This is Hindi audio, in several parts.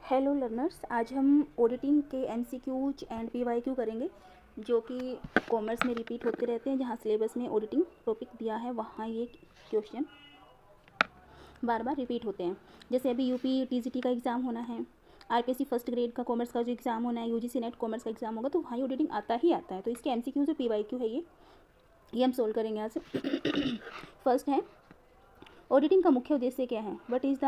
हेलो लर्नर्स, आज हम ऑडिटिंग के एमसीक्यूज एंड पीवाईक्यू करेंगे जो कि कॉमर्स में रिपीट होते रहते हैं। जहाँ सिलेबस में ऑडिटिंग टॉपिक दिया है वहाँ ये क्वेश्चन बार बार रिपीट होते हैं। जैसे अभी यूपी टीजीटी का एग्ज़ाम होना है, आरपीएससी फर्स्ट ग्रेड का कॉमर्स का जो एग्ज़ाम होना है, यूजीसी नेट कॉमर्स का एग्ज़ाम होगा, तो वहाँ ऑडिटिंग आता ही आता है। तो इसके एमसीक्यूज और पीवाईक्यू है ये हम सोल्व करेंगे आज। फर्स्ट है, ऑडिटिंग का मुख्य उद्देश्य क्या है? What is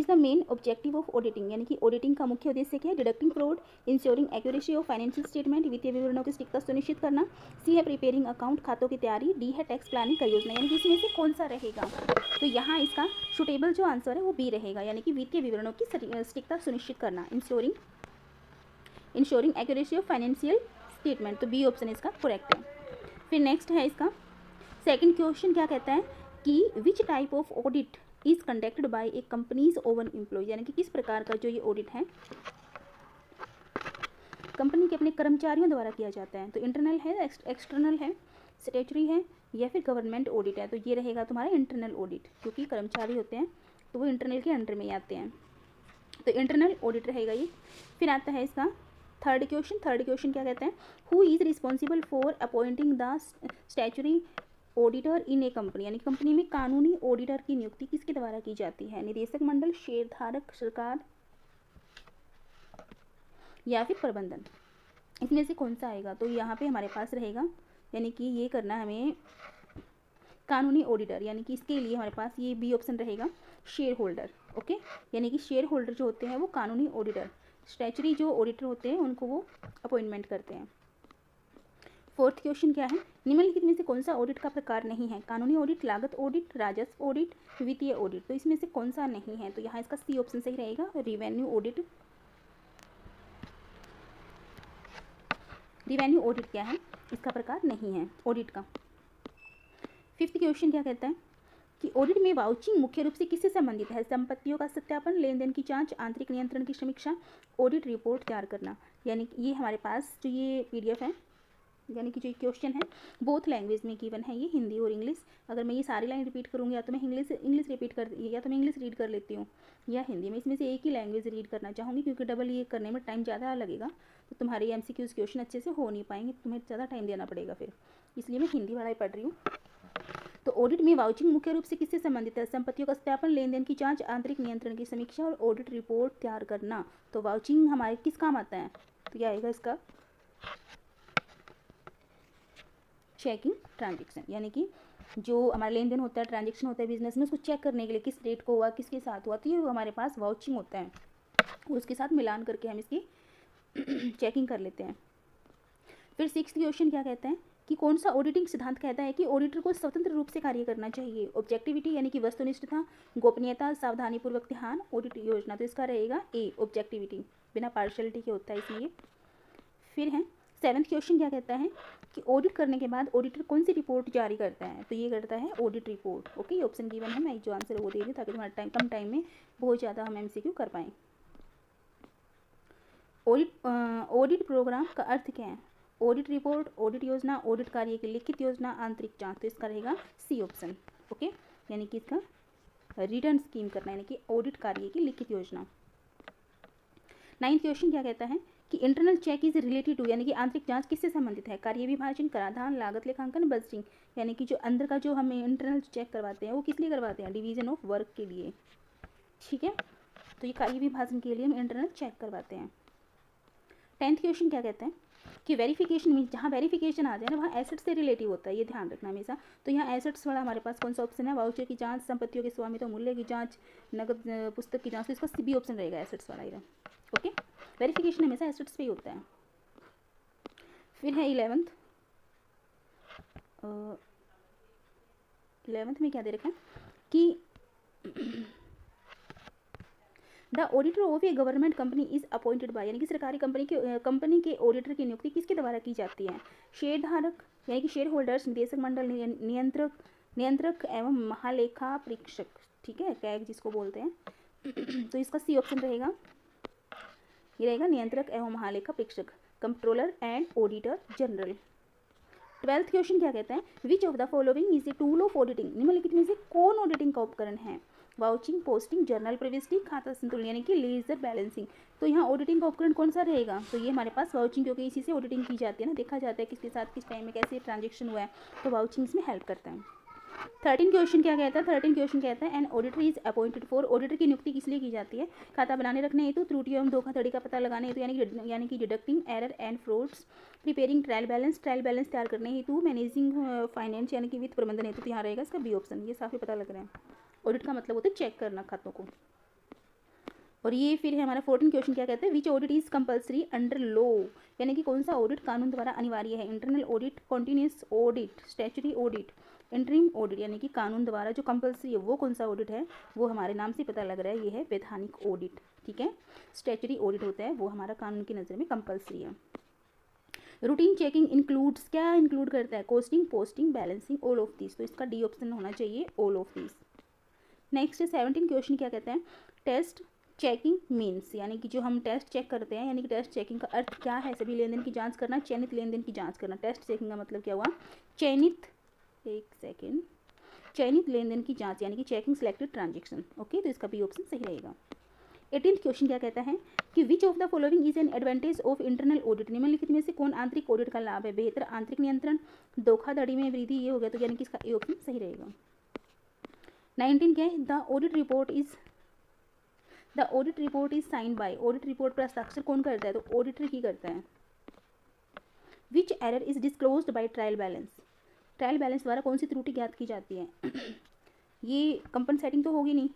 the main objective of auditing, यानी कि ऑडिटिंग का मुख्य उद्देश्य क्या है? Deducting fraud, ensuring accuracy of financial statement, वित्तीय विवरणों की सटीकता सुनिश्चित करना। सी है प्रिपेयरिंग अकाउंट, खातों की तैयारी। डी है टैक्स प्लानिंग का योजना, यानी कि इसमें से कौन सा रहेगा? तो यहाँ इसका सुटेबल जो आंसर है वो बी रहेगा, यानी कि वित्तीय विवरणों की सटीकता सुनिश्चित करना, ensuring accuracy of financial statement. तो बी ऑप्शन इसका करेक्ट है। फिर नेक्स्ट है इसका सेकंड क्वेश्चन, क्या कहता है कि which type of audit is conducted by a companies own employ, यानी कि किस प्रकार का जो ये ऑडिट है कंपनी के अपने कर्मचारियों द्वारा किया जाता है। तो इंटरनल है, एक्सटर्नल है, स्टैट्यूटरी है, या फिर गवर्नमेंट ऑडिट है। तो ये रहेगा तुम्हारा इंटरनल ऑडिट, क्योंकि कर्मचारी होते हैं तो वो इंटरनल के अंडर में ही आते हैं, तो इंटरनल ऑडिट रहेगा ये। फिर आता है इसका थर्ड क्वेश्चन क्या कहता है? Who is responsible for appointing the statutory auditor in A company, यानी कंपनी में कानूनी ऑडिटर की नियुक्ति किसके द्वारा की जाती है? निदेशक मंडल, शेयरधारक, सरकार, या फिर प्रबंधन। इसमें से कौन सा आएगा? तो यहाँ पे हमारे पास रहेगा, यानी कि ये करना हमें कानूनी ऑडिटर, यानी कि इसके लिए हमारे पास ये बी ऑप्शन रहेगा, शेयर होल्डर। ओके, यानी कि शेयर होल्डर जो होते हैं वो कानूनी ऑडिटर, स्टैट्यूटरी जो ऑडिटर होते हैं उनको वो अपॉइंटमेंट करते हैं। फोर्थ क्वेश्चन क्या है? निम्नलिखित में से कौन सा ऑडिट का प्रकार नहीं है? कानूनी ऑडिट, लागत ऑडिट, राजस्व ऑडिट, वित्तीय ऑडिट। तो इसमें से कौन सा नहीं है? तो यहाँ इसका सी ऑप्शन सही रहेगा, रिवेन्यू ऑडिट। रिवेन्यू ऑडिट क्या है? इसका प्रकार नहीं है ऑडिट का। फिफ्थ क्वेश्चन क्या कहता है कि ऑडिट में वाउचिंग मुख्य रूप से किससे संबंधित है? संपत्तियों का सत्यापन, लेन देन की जांच, आंतरिक नियंत्रण की समीक्षा, ऑडिट रिपोर्ट तैयार करना। यानी कि ये हमारे पास जो ये पीडीएफ है, यानी कि जो क्वेश्चन है बोथ लैंग्वेज में गिवन है, ये हिंदी और इंग्लिश। अगर मैं ये सारी लाइन रिपीट करूँगी, या तो मैं इंग्लिश रिपीट कर, या तो मैं इंग्लिश रीड कर लेती हूँ या हिंदी में, इसमें से एक ही लैंग्वेज रीड करना चाहूँगी, क्योंकि डबल ये करने में टाइम ज़्यादा लगेगा, तो तुम्हारे एमसीक्यूज क्वेश्चन अच्छे से हो नहीं पाएंगे, तुम्हें ज़्यादा टाइम देना पड़ेगा फिर, इसलिए मैं हिंदी वाला ही पढ़ रही हूँ। तो ऑडिट में वाउचिंग मुख्य रूप से किससे संबंधित है? संपत्तियों का सत्यापन, लेन देन की जांच, आंतरिक नियंत्रण की समीक्षा और ऑडिट रिपोर्ट तैयार करना। तो वाउचिंग हमारे किस काम आता है? तो क्या आएगा इसका? चेकिंग ट्रांजेक्शन, यानी कि जो हमारा लेन देन होता है, ट्रांजेक्शन होता है बिजनेस में, उसको चेक करने के लिए किस डेट को हुआ, किसके साथ हुआ, तो ये हमारे पास वाउचिंग होता है, उसके साथ मिलान करके हम इसकी चेकिंग कर लेते हैं। फिर सिक्स्थ क्वेश्चन क्या कहते हैं कि कौन सा ऑडिटिंग सिद्धांत कहता है कि ऑडिटर को स्वतंत्र रूप से कार्य करना चाहिए? ऑब्जेक्टिविटी, यानी कि वस्तुनिष्ठता, गोपनीयता, सावधानीपूर्वक ध्यान, ऑडिट योजना। तो इसका रहेगा ए, ऑब्जेक्टिविटी, बिना पार्शियलिटी के होता है इसलिए। फिर है सेवन्थ क्वेश्चन क्या कहता है कि ऑडिट करने के बाद ऑडिटर कौन सी रिपोर्ट जारी करता है? तो ये करता है audit report. Okay, option given है, मैं जो आंसर वो दे रही हूँ ताकि तुम्हारा कम टाइम में बहुत ज़्यादा हम एमसीक्यू कर पाएँ। ऑडिट प्रोग्राम का अर्थ क्या है? ऑडिट रिपोर्ट, ऑडिट योजना, ऑडिट कार्य की लिखित योजना, आंतरिक जांच। तो इसका रहेगा सी ऑप्शन। ओके, यानी कि इसका रिटर्न स्कीम करना, यानी कि ऑडिट कार्य की लिखित योजना। नाइन्थ क्वेश्चन क्या कहता है कि internal check is related to, यानी कि आंतरिक जांच किससे संबंधित है? कार्य विभाजन, कराधान, लागत लेखांकन, बजटिंग। यानी कि जो अंदर का जो हमें इंटरनल चेक करवाते हैं वो किस लिए करवाते हैं? डिवीजन ऑफ वर्क के लिए। ठीक है, तो ये कार्य विभाजन के लिए हम इंटरनल चेक करवाते हैं। 10th क्वेश्चन क्या कहते हैं कि वेरिफिकेशन में, जहाँ वेरिफिकेशन आ जाए ना वहाँ एसेट्स से रिलेटिव होता है, ये ध्यान रखना हमेशा। तो यहाँ एसेट्स वाला हमारे पास कौन सा ऑप्शन है? वाउचर की जांच, संपत्तियों के स्वामित्व मूल्य की जांच, नगद पुस्तक की जांच। तो इसका सी ऑप्शन रहेगा, एसेट्स वाला ही। ओके, वेरिफिकेशन हमेशा एसेट्स पे ही होता है। फिर है 11th में क्या दे रखा है कि the auditor of A government company is appointed by, यानी कि सरकारी कंपनी के ऑडिटर की नियुक्ति किसके द्वारा की जाती है? शेयरधारक, यानी कि शेयर होल्डर्स, निदेशक मंडल, नियंत्रक एवं महालेखा परीक्षक। ठीक है, कैग जिसको बोलते हैं। तो इसका सी ऑप्शन रहेगा, ये रहेगा नियंत्रक एवं महालेखा परीक्षक, controller and auditor general. 12th question क्या कहता है? विच of the following is a tool of auditing? निम्नलिखित में से कौन ऑडिटिंग का उपकरण है? वाउचिंग, पोस्टिंग, जर्नल प्रविष्टि, खाता संतुलन यानी कि लेजर बैलेंसिंग। तो यहाँ ऑडिटिंग का उपकरण कौन सा रहेगा, तो ये हमारे पास वाउचिंग, क्योंकि इसी से ऑडिटिंग की जाती है ना, देखा जाता है किसके साथ किस टाइम में कैसे ट्रांजेक्शन हुआ है, तो वाउचिंग इसमें हेल्प करता है। 13 क्वेश्चन क्या कहता है, 13 क्वेश्चन कहता है an auditor is appointed for, auditor की नियुक्ति किस लिए की जाती है, खाता बनाने रखने हेतु, त्रुटि एवं धोखाधड़ी का पता लगाने हेतु यानी कि deducting error and frauds, preparing trial balance तैयार करने हेतु, मैनेजिंग फाइनेंस यानी कि वित्त प्रबंधन हेतु। तो यहाँ रहेगा इसका बी ऑप्शन। ये काफ़ी पता लग रहा है, ऑडिट का मतलब होता है चेक करना खातों को। और ये फिर है हमारा 14 क्वेश्चन क्या कहते हैं, which audit is compulsory under law, यानी कि कौन सा ऑडिट कानून द्वारा अनिवार्य है, internal audit, continuous audit, statutory audit, interim audit, यानी कि कानून द्वारा जो कंपल्सरी है वो कौन सा ऑडिट है, वो हमारे नाम से पता लग रहा है, ये है वैधानिक ऑडिट। ठीक है, स्टैट्यूटरी ऑडिट होता है वो हमारा कानून की नज़र में कंपल्सरी है। रूटीन चेकिंग इंक्लूड्स, क्या इंक्लूड करता है, costing, posting, balancing, all of this. तो इसका डी ऑप्शन होना चाहिए, all of this. Next 17 question क्या कहते हैं, टेस्ट चेकिंग मीन्स, यानी कि जो हम टेस्ट चेक करते हैं, यानी कि टेस्ट चेकिंग का अर्थ क्या है, सभी लेन देन की जांच करना, चयनित लेन देन की जांच करना। टेस्ट चेकिंग का मतलब क्या हुआ, चयनित, एक सेकेंड, चयनित लेन देन की जांच, यानी कि चेकिंग सिलेक्टेड ट्रांजेक्शन। ओके, तो इसका बी ऑप्शन सही रहेगा। 18th क्वेश्चन क्या कहता है कि विच of the following is an advantage of internal audit, निम्नलिखित में से कौन आंतरिक ऑडिट का लाभ है, बेहतर आंतरिक नियंत्रण, धोखाधड़ी में वृद्धि, ये हो गया, तो यानी कि इसका ए ऑप्शन सही रहेगा। 19 क्या है, the audit report is signed by, audit report पर हस्ताक्षर कौन करता है, तो ऑडिटर ही करता है। Which error is disclosed by trial balance, trial balance द्वारा कौन सी त्रुटि ज्ञात की जाती है ये कंपनसेटिंग तो होगी नहीं,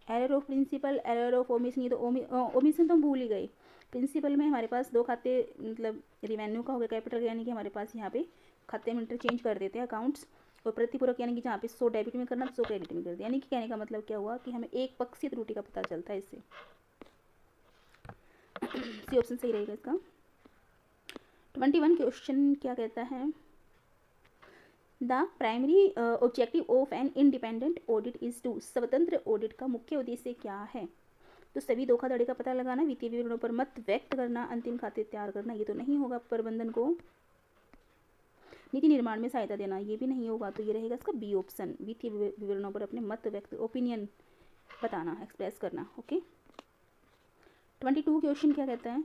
error of principle, error of omission, ये तो ओमिशन तो हम भूल ही गए। प्रिंसिपल में हमारे पास दो खाते, मतलब रिवेन्यू का हो गया, कैपिटल यानी कि हमारे पास यहाँ पे खाते में इंटरचेंज कर देते हैं अकाउंट्स, और प्रतिपूरक यानी कि जहाँ पे 100 डेबिट में करना तो 100 क्रेडिट में कर दिया, यानी कि कहने का मतलब क्या हुआ कि हमें एक पक्षीय त्रुटि का पता चलता है इससे। सी ऑप्शन सही रहेगा इसका। 21 क्वेश्चन क्या कहता है, the primary objective of an independent audit is to, स्वतंत्र ऑडिट का मुख्य उद्देश्य क्या है, तो सभी धोखाधड़ी का पता लगाना, वित्तीय विवरणों पर मत व्यक्त करना, अंतिम खाते तैयार करना, ये तो नहीं होगा, प्रबंधन को नीति निर्माण में सहायता देना, ये भी नहीं होगा, तो ये रहेगा इसका बी ऑप्शन, वित्तीय विवरणों पर अपने मत व्यक्त, ओपिनियन बताना, एक्सप्रेस करना। ओके, 22 क्वेश्चन क्या कहता है,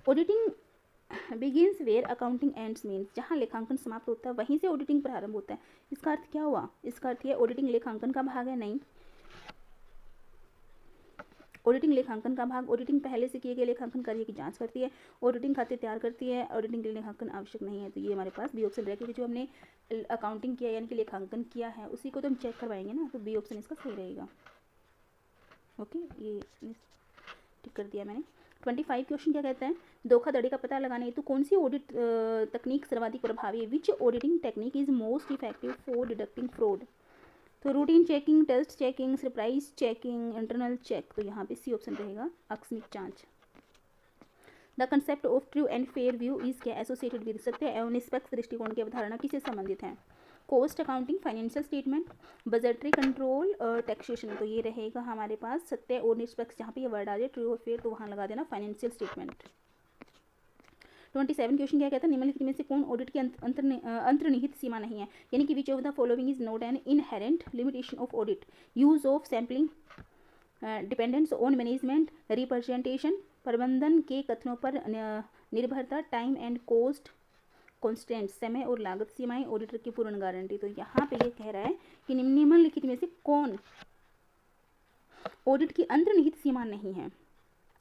auditing begins where accounting ends means, जहाँ लेखांकन समाप्त होता है वहीं से ऑडिटिंग प्रारंभ होता है। इसका अर्थ क्या हुआ, इसका अर्थ ये ऑडिटिंग लेखांकन का भाग है, नहीं, ऑडिटिंग लेखांकन का भाग, ऑडिटिंग पहले से किए गए लेखांकन कार्य की जांच करती है, ऑडिटिंग खाते तैयार करती है, ऑडिटिंग के लिए लेखांकन आवश्यक नहीं है, तो ये हमारे पास बी ऑप्शन रहेगा, क्योंकि जो हमने अकाउंटिंग किया यानी कि लेखांकन किया है उसी को तो हम चेक करवाएंगे ना, तो बी ऑप्शन इसका सही रहेगा। ओके, ये टिक कर दिया मैंने। 25 क्वेश्चन क्या कहता है, धोखाधड़ी का पता लगाने हेतु कौन सी ऑडिट तकनीक सर्वाधिक प्रभावी है, which auditing technique is most effective for deducting fraud, तो routine checking, test checking, surprise checking, internal check, तो यहाँ पे सी ऑप्शन रहेगा, आकस्मिक जांच। The concept of true and fair view is क्या एसोसिएटेड विद, सत्य एवं निष्पक्ष दृष्टिकोण की अवधारणा किससे संबंधित है, cost accounting, financial statement, budgetary control, taxation, तो ये रहेगा हमारे पास सत्य और निष्पक्ष, जहाँ पे ये वर्ड आ जाए ट्रू और फेयर तो वहाँ लगा देना फाइनेंशियल स्टेटमेंट। 27 क्वेश्चन क्या कहता है, निम्नलिखित में से कौन ऑडिट की अंतर्निहित सीमा नहीं है, यानी कि विच of the following is not an inherent limitation of audit, use of sampling, dependence on management, representation, प्रबंधन के कथनों पर निर्भरता, टाइम एंड कॉस्ट कॉन्स्टेंट, समय और लागत सीमाएं, ऑडिटर की पूर्ण गारंटी। तो यहाँ पे ये कह रहा है कि निम्नलिखित में से कौन ऑडिट की अंतर्निहित सीमा नहीं है।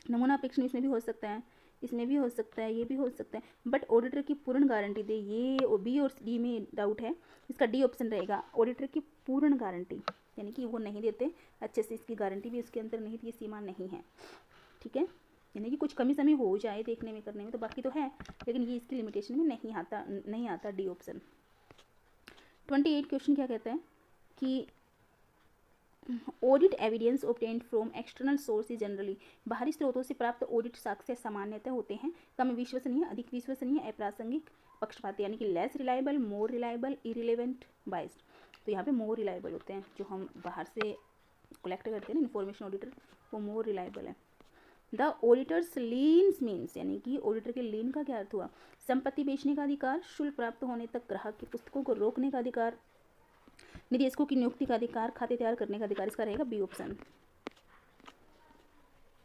नमूना परीक्षण इसमें भी हो सकता है, इसमें भी हो सकता है, ये भी हो सकता है, बट ऑडिटर की पूर्ण गारंटी दे, ये बी और डी में डाउट है, इसका डी ऑप्शन रहेगा, ऑडिटर की पूर्ण गारंटी, यानी कि वो नहीं देते अच्छे से, इसकी गारंटी भी उसके अंतर्निहित ये सीमा नहीं है। ठीक है, यानी कि कुछ कमी समी हो जाए देखने में करने में तो बाकी तो है, लेकिन ये इसकी लिमिटेशन में नहीं आता डी ऑप्शन। 28 क्वेश्चन क्या कहता है कि audit evidence obtained from external sources generally, बाहरी स्रोतों से प्राप्त ऑडिट साक्ष्य सामान्यतः होते हैं कम विश्वसनीय, अधिक विश्वसनीय, अप्रासंगिक, पक्षपाती, यानी कि less reliable, more reliable, irrelevant, biased. तो यहाँ पे मोर रिलायबल होते हैं, जो हम बाहर से कलेक्ट करते हैं ना इन्फॉर्मेशन ऑडिटर, वो मोर रिलायबल है। द ऑडिटर्स लीन्स मीन्स, यानी कि ऑडिटर के लीन का क्या अर्थ हुआ? संपत्ति बेचने का अधिकार, शुल्क प्राप्त होने तक ग्राहक की पुस्तकों को रोकने का अधिकार, निदेशकों की नियुक्ति का अधिकार, खाते तैयार करने का अधिकार। इसका रहेगा B option.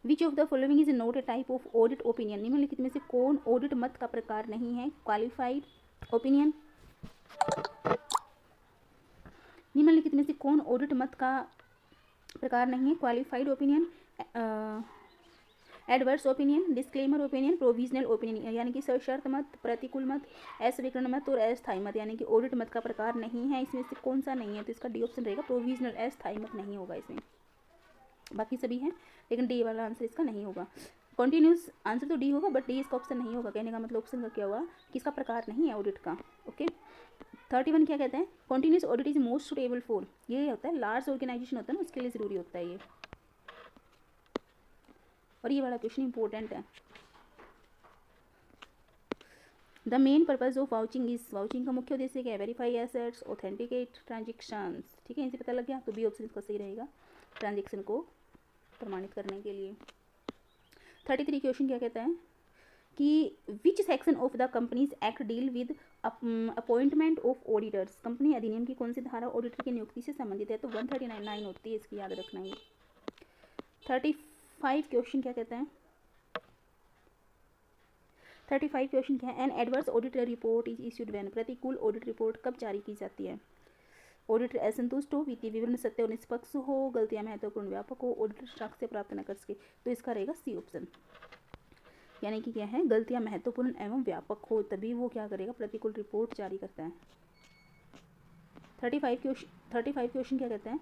Which of the following is not a type of audit opinion, निम्नलिखित में से कौन ऑडिट मत का प्रकार नहीं है? क्वालिफाइड ओपिनियन, निम्नलिखित में से कौन ऑडिट मत का प्रकार नहीं है? Qualified opinion, adverse opinion, disclaimer opinion, provisional opinion, यानी कि सशर्त मत, प्रतिकूल मत, अस्वीकरण मत और अस्थायी मत, यानी कि ऑडिट मत का प्रकार नहीं है। इसमें से कौन सा नहीं है? तो इसका डी ऑप्शन रहेगा, प्रोविजनल। अस्थायी मत नहीं होगा इसमें, बाकी सभी हैं, लेकिन डी वाला आंसर इसका नहीं होगा। कॉन्टिन्यूस आंसर तो डी होगा, बट डी इसका ऑप्शन नहीं होगा। कहने का मतलब ऑप्शन का क्या हुआ कि इसका प्रकार नहीं है ऑडिट का। ओके, 31 क्या कहते हैं? Continuous audit is most suitable for, ये होता है लार्ज ऑर्गेनाइजेशन होता है ना, उसके लिए ज़रूरी होता है ये। और ये वाला क्वेश्चन इंपॉर्टेंट है। The main purpose of vouching is, vouching का मुख्य उद्देश्य क्या है? Verify assets, authenticate transactions. ठीक है, इनसे पता लग गया, तो बी ऑप्शन इसका सही रहेगा, ट्रांजेक्शन को प्रमाणित करने के लिए। 33 क्वेश्चन क्या कहता है कि which section of the companies act deal with appointment of auditors, company अधिनियम की कौन सी धारा ऑडिटर की नियुक्ति से संबंधित है? तो 139 होती है, इसकी याद रखना है। 35 क्वेश्चन क्या कहते हैं? 35 क्वेश्चन क्या है? An adverse audit report is issued when, प्रतिकूल ऑडिट रिपोर्ट कब जारी की जाती है? ऑडिटर असंतुष्ट हो, वित्तीय विवरण सत्य और निष्पक्ष हो, गलतियां महत्वपूर्ण व्यापक हो, ऑडिटर साक्ष्य प्राप्त न कर सके। तो इसका रहेगा सी ऑप्शन, यानी कि क्या है? गलतियां महत्वपूर्ण एवं व्यापक हो, तभी वो क्या करेगा? प्रतिकूल रिपोर्ट जारी करता है। 35 क्वेश्चन क्या कहते हैं?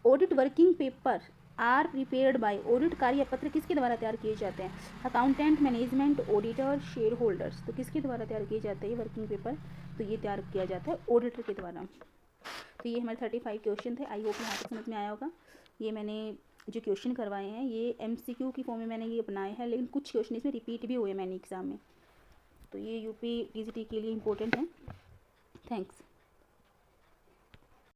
Audit working paper are prepared by, audit कार्य पत्र किसके द्वारा तैयार किए जाते हैं? Accountant, management, auditor, shareholders. तो किसके द्वारा तैयार किए जाते हैं ये वर्किंग पेपर? तो ये तैयार किया जाता है ऑडिटर के द्वारा। तो ये हमारे 35 क्वेश्चन थे। आई होप यहाँ तक समझ में आया होगा। ये मैंने जो क्वेश्चन करवाए हैं ये MCQ की फॉर्म में मैंने ये बनाए हैं, लेकिन कुछ क्वेश्चन इसमें रिपीट भी हुए मैंने एग्जाम में, तो ये UP TGT के लिए इंपॉर्टेंट है। थैंक्स।